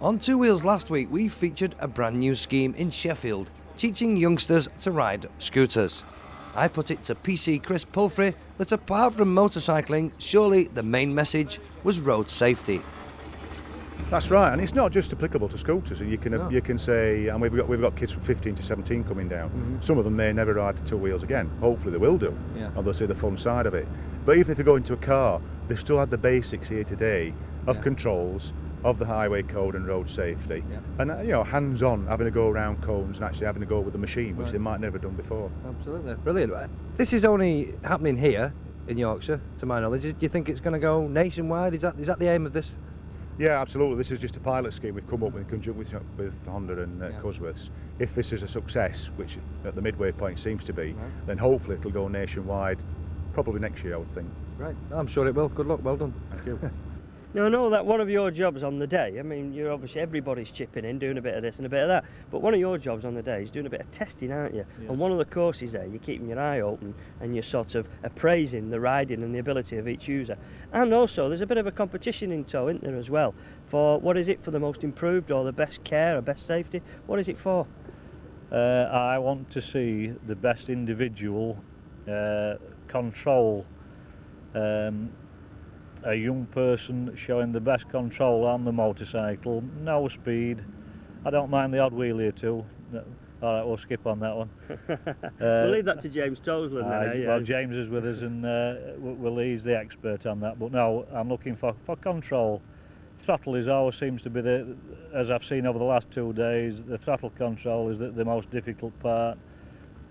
On Two Wheels last week, we featured a brand new scheme in Sheffield, teaching youngsters to ride scooters. I put it to PC Chris Pulfrey that apart from motorcycling, surely the main message was road safety. That's right, and it's not just applicable to scooters. You can say, and we've got kids from 15 to 17 coming down. Mm-hmm. Some of them may never ride two wheels again. Hopefully they will do, and they'll see the fun side of it. But even if they go into a car, they still had the basics here today of controls, of the highway code and road safety, and hands-on, having to go around cones and actually having to go with the machine, which they might never have done before. Absolutely, brilliant. This is only happening here in Yorkshire, to my knowledge. Do you think it's going to go nationwide? Is that the aim of this? Yeah, absolutely. This is just a pilot scheme we've come up with in conjunction with Honda and Cosworths. If this is a success, which at the midway point seems to be, then hopefully it'll go nationwide, probably next year, I would think. Right, I'm sure it will. Good luck, well done. Thank you. Now, I know that one of your jobs on the day, I mean, you're obviously, everybody's chipping in, doing a bit of this and a bit of that, but one of your jobs on the day is doing a bit of testing, aren't you? Yes. And one of the courses there, you're keeping your eye open and you're sort of appraising the riding and the ability of each user. And also, there's a bit of a competition in tow, isn't there, as well? For, what is it, for the most improved or the best care or best safety? What is it for? I want to see the best individual control. A young person showing the best control on the motorcycle, no speed. I don't mind the odd wheelie or two. Alright, we'll skip on that one. We'll leave that to James Tosland then, Well, James is with us and he's the expert on that. But no, I'm looking for control. Throttle always seems to be as I've seen over the last 2 days, the throttle control is the most difficult part.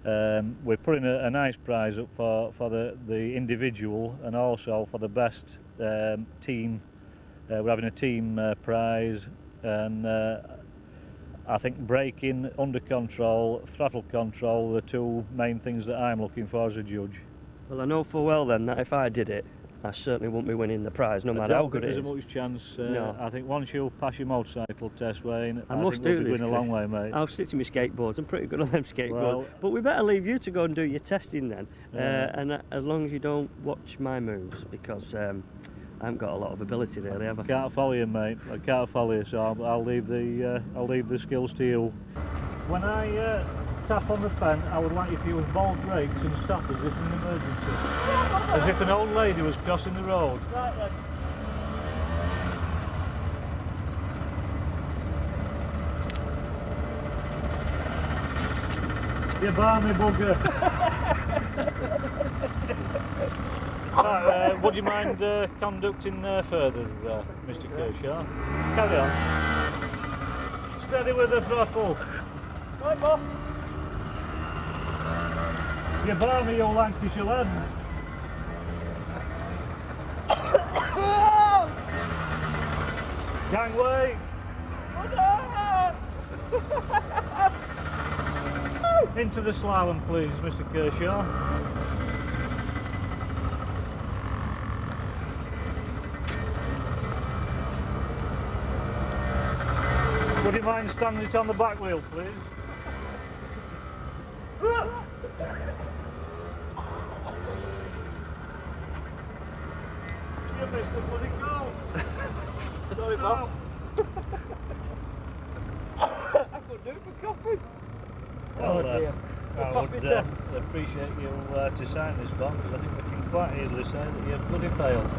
We're putting a nice prize up for the individual and also for the best team. We're having a team prize, and I think braking, under control, throttle control are the two main things that I'm looking for as a judge. Well, I know full well then that if I did it, I certainly wouldn't be winning the prize, no matter how good it is. There's a much chance. No. I think once you pass your motorcycle test, Wayne, I must do this, we'll be going a long way, mate. I'll stick to my skateboards. I'm pretty good on them skateboards. Well, but we better leave you to go and do your testing then. And as long as you don't watch my moves, because I haven't got a lot of ability really, have I? Can't follow you, mate. I can't follow you, so I'll leave the skills to you. When I tap on the pen, I would like you to use both brakes and stop as if in an emergency. As if an old lady was crossing the road. Right then. You barmy bugger. Right, would you mind conducting further, Mr. Kershaw? Carry on. Steady with the throttle. Right, boss. You barmy, you Lancashire lad. Gangway. Into the slalom, please, Mr. Kershaw. Would you mind standing it on the back wheel, please? You missed the bloody goal. Sorry, boss. I could do it for coffee. Oh dear. I would appreciate you to sign this bond, because I think we can quite easily say that you've bloody failed.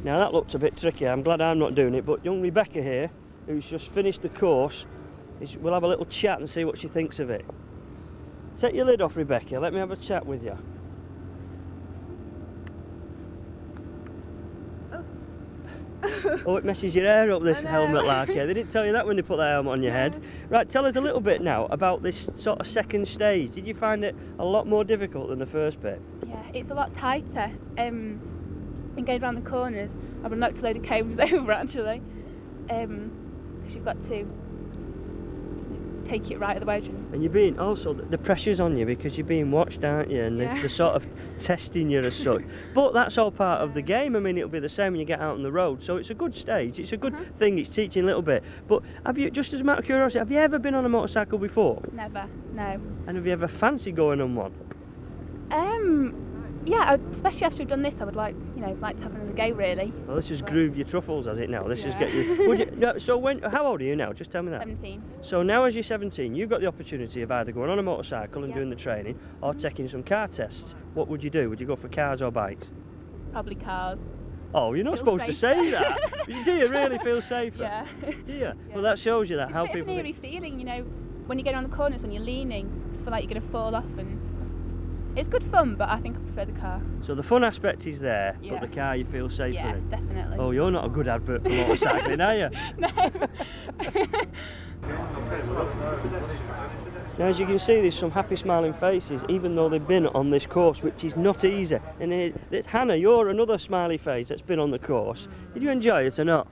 Now that looked a bit tricky, I'm glad I'm not doing it, but young Rebecca here, who's just finished the course, we'll have a little chat and see what she thinks of it. Take your lid off, Rebecca, let me have a chat with you. Oh, it messes your hair up, this helmet like here. They didn't tell you that when they put the helmet on your head. Right, tell us a little bit now about this sort of second stage. Did you find it a lot more difficult than the first bit? Yeah, it's a lot tighter. And going around the corners, I've knocked a load of cables over actually, because you've got to take it right, otherwise you And you're being also the pressure's on you because you're being watched, aren't you? And they're sort of testing you as such. But that's all part of the game. I mean, it'll be the same when you get out on the road. So it's a good stage. It's a good thing. It's teaching a little bit. But have you, just as a matter of curiosity, have you ever been on a motorcycle before? never, no. And have you ever fancied going on one? Yeah, especially after we've done this, I would like to have another go, really. Well, this has grooved your truffles, has it now? This is get you. Would you no, so how old are you now? Just tell me that. 17. So now as you're 17, you've got the opportunity of either going on a motorcycle and doing the training or taking some car tests. What would you do? Would you go for cars or bikes? Probably cars. Oh, you're not Feel supposed to say safer. that. Do you really feel safer? Yeah. Yeah. Well, that shows you that It's how a bit people. of an eerie feeling, when you get around the corners, when you're leaning, you just feel like you're going to fall off, and it's good fun, but I think I prefer the car. So the fun aspect is there, Yeah. but the car you feel safer Yeah, in. definitely. Oh, you're not a good advert for motorcycling, are you? No. Now, as you can see, there's some happy smiling faces, even though they've been on this course, which is not easy. And Hannah, you're another smiley face that's been on the course. Did you enjoy it or not?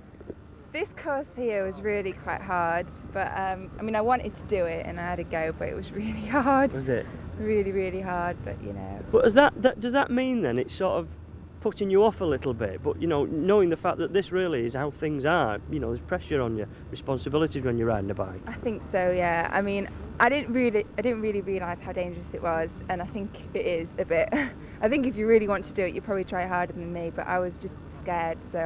This course here was really quite hard, but I wanted to do it and I had a go, but it was really hard. Was it? Really, really hard, but But does that mean then it's sort of putting you off a little bit? But knowing the fact that this really is how things are, there's pressure on you, responsibilities when you're riding a bike. I think so, yeah. I mean, I didn't really realise how dangerous it was, and I think it is a bit. I think if you really want to do it, you probably try harder than me, but I was just scared, so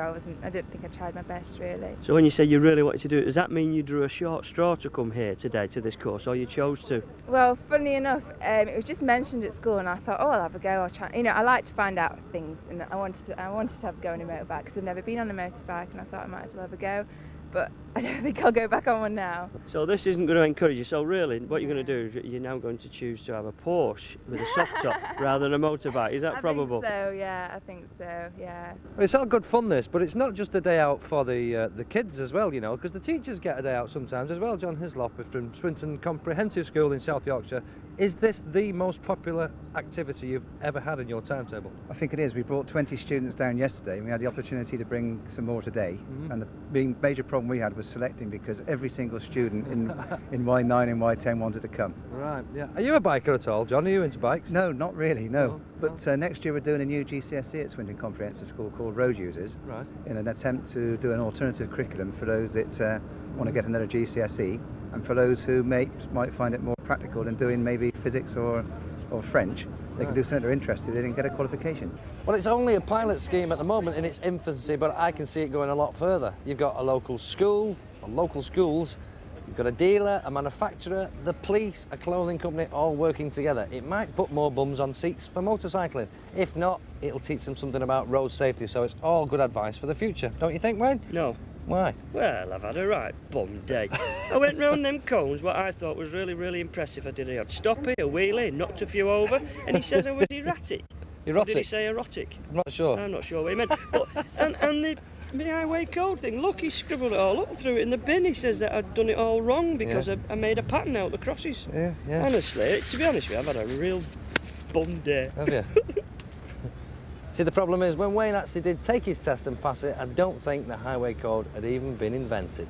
I didn't think I tried my best, really. So when you say you really wanted to do it, does that mean you drew a short straw to come here today to this course, or you chose to? Well, funnily enough, it was just mentioned at school, and I thought, I'll have a go. I'll try. I like to find out things, and I wanted to have a go on a motorbike because I've never been on a motorbike, and I thought I might as well have a go. But I don't think I'll go back on one now. So this isn't going to encourage you. So really, what you're going to do is you're now going to choose to have a Porsche with a soft top rather than a motorbike. Is that probable? I think so, yeah. I think so, yeah. Well, it's all good fun, this, but it's not just a day out for the kids as well, because the teachers get a day out sometimes as well. John Hislop from Swinton Comprehensive School in South Yorkshire. Is this the most popular activity you've ever had in your timetable? I think it is. We brought 20 students down yesterday, and we had the opportunity to bring some more today. And the major problem we had was selecting, because every single student in Y9 and Y10 wanted to come. Right, yeah. Are you a biker at all, John? Are you into bikes? No, not really, no. Oh, But next year we're doing a new GCSE at Swinton Comprehensive School called Road Users, Right. in an attempt to do an alternative curriculum for those that want to get another GCSE, and for those who might find it more practical than doing maybe physics or French. They can do something they're interested in and get a qualification. Well, it's only a pilot scheme at the moment in its infancy, but I can see it going a lot further. You've got a local school, or local schools, you've got a dealer, a manufacturer, the police, a clothing company, all working together. It might put more bums on seats for motorcycling. If not, it'll teach them something about road safety, so it's all good advice for the future. Don't you think, Wayne? No. Why? Well, I've had a right bum day. I went round them cones, what I thought was really, really impressive. I did a stoppie, a wheelie, knocked a few over, and he says I was erratic. Or Erotic? did he say erotic? I'm not sure. I'm not sure what he meant. But, and the highway code thing, look, he scribbled it all up and threw it in the bin. He says that I'd done it all wrong because I made a pattern out the crosses. Yeah. Honestly, to be honest with you, I've had a real bum day. Have you? See, the problem is, when Wayne actually did take his test and pass it, I don't think the highway code had even been invented.